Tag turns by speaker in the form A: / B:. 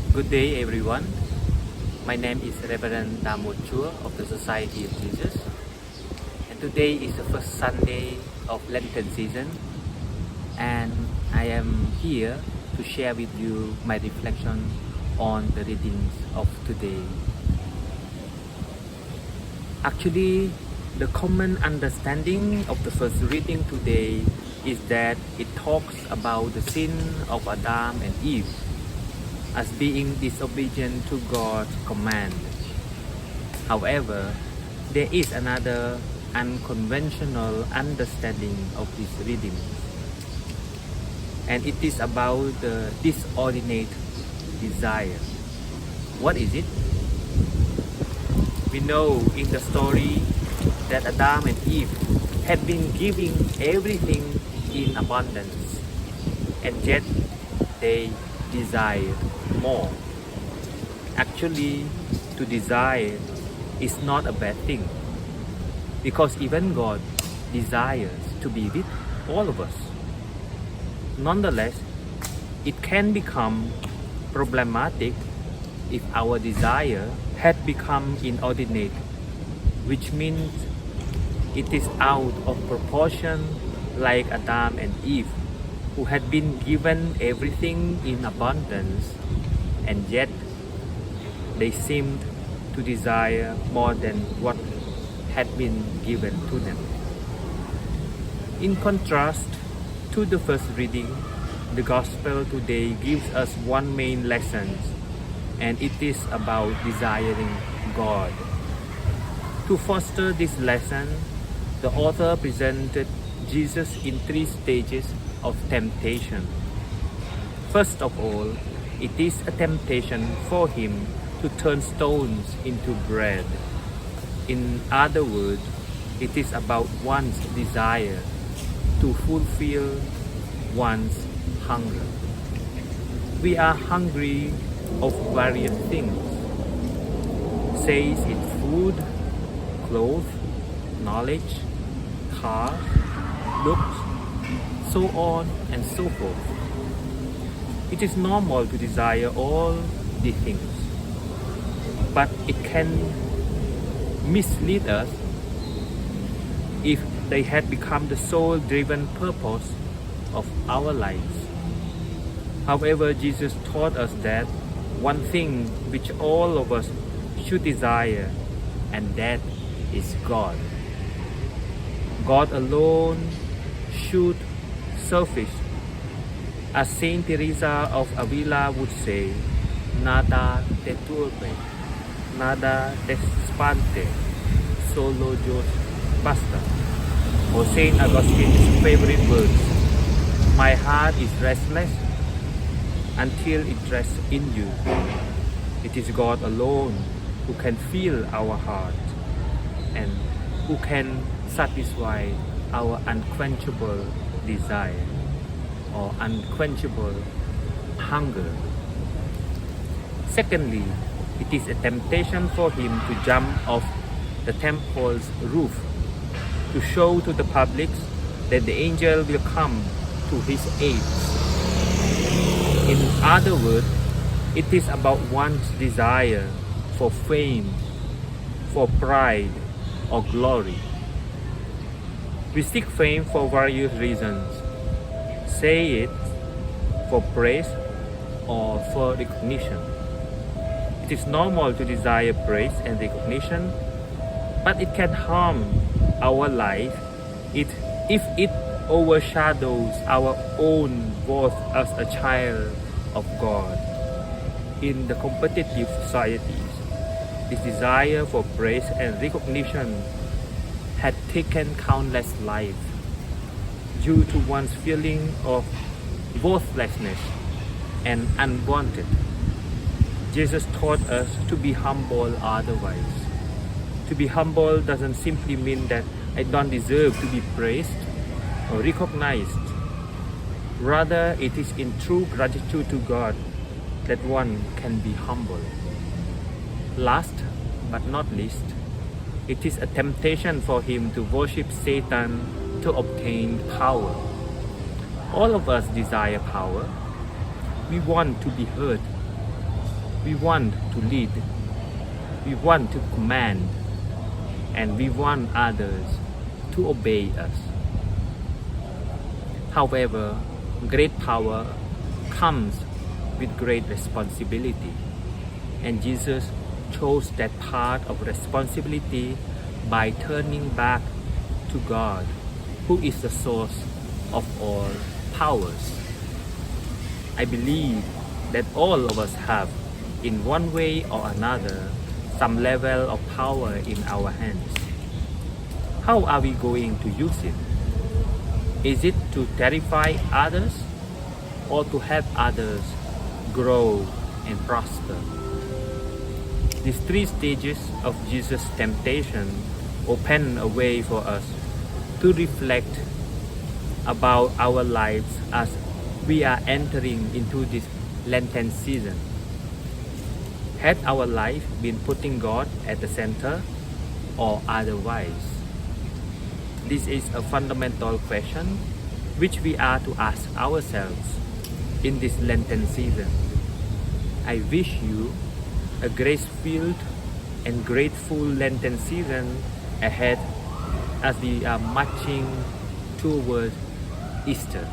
A: Good day, everyone. My name is Reverend Damochur of the Society of Jesus, and today is the first Sunday of Lenten season, and I am here to share with you my reflection on the readings of today. Actually, the common understanding of the first reading today is that it talks about the sin of Adam and Eve as being disobedient to God's command. However, there is another unconventional understanding of this reading, and it is about the disordinate desire. What is it? We know in the story that Adam and Eve had been giving everything in abundance, and yet they desired more. Actually, to desire is not a bad thing, because even God desires to be with all of us. Nonetheless, it can become problematic if our desire had become inordinate, which means it is out of proportion, like Adam and Eve, who had been given everything in abundance, and yet they seemed to desire more than what had been given to them. In contrast to the first reading, the Gospel today gives us one main lesson, and it is about desiring God. To foster this lesson, the author presented Jesus in 3 stages of temptation. First of all, it is a temptation for him to turn stones into bread. In other words, it is about one's desire to fulfill one's hunger. We are hungry of various things, says it food, clothes, knowledge, cars, looks, so on and so forth. It is normal to desire all these things, but it can mislead us if they had become the sole driven purpose of our lives. However, Jesus taught us that one thing which all of us should desire, and that is God. God alone should suffice. As Saint Teresa of Avila would say, nada te turbe, nada te espante, solo Dios basta. Or Saint Augustine's favorite words, my heart is restless until it rests in you. It is God alone who can fill our heart and who can satisfy our unquenchable desire or unquenchable hunger. Secondly, it is a temptation for him to jump off the temple's roof to show to the public that the angel will come to his aid. In other words, it is about one's desire for fame, for pride, or glory. We seek fame for various reasons, say it for praise or for recognition. It is normal to desire praise and recognition, but it can harm our life if it overshadows our own worth as a child of God. In the competitive societies, this desire for praise and recognition had taken countless lives due to one's feeling of worthlessness and unwanted. Jesus taught us to be humble otherwise. To be humble doesn't simply mean that I don't deserve to be praised or recognized. Rather, it is in true gratitude to God that one can be humble. Last but not least, it is a temptation for him to worship Satan to obtain power. All of us desire power. We want to be heard. We want to lead, we want to command, and we want others to obey us. However, great power comes with great responsibility, and Jesus chose that part of responsibility by turning back to God, who is the source of all powers. I believe that all of us have, in one way or another, some level of power in our hands. How are we going to use it? Is it to terrify others or to help others grow and prosper? These three stages of Jesus' temptation open a way for us to reflect about our lives as we are entering into this Lenten season. Had our life been putting God at the center or otherwise? This is a fundamental question which we are to ask ourselves in this Lenten season. I wish you a grace-filled and grateful Lenten season ahead as we are marching toward Easter.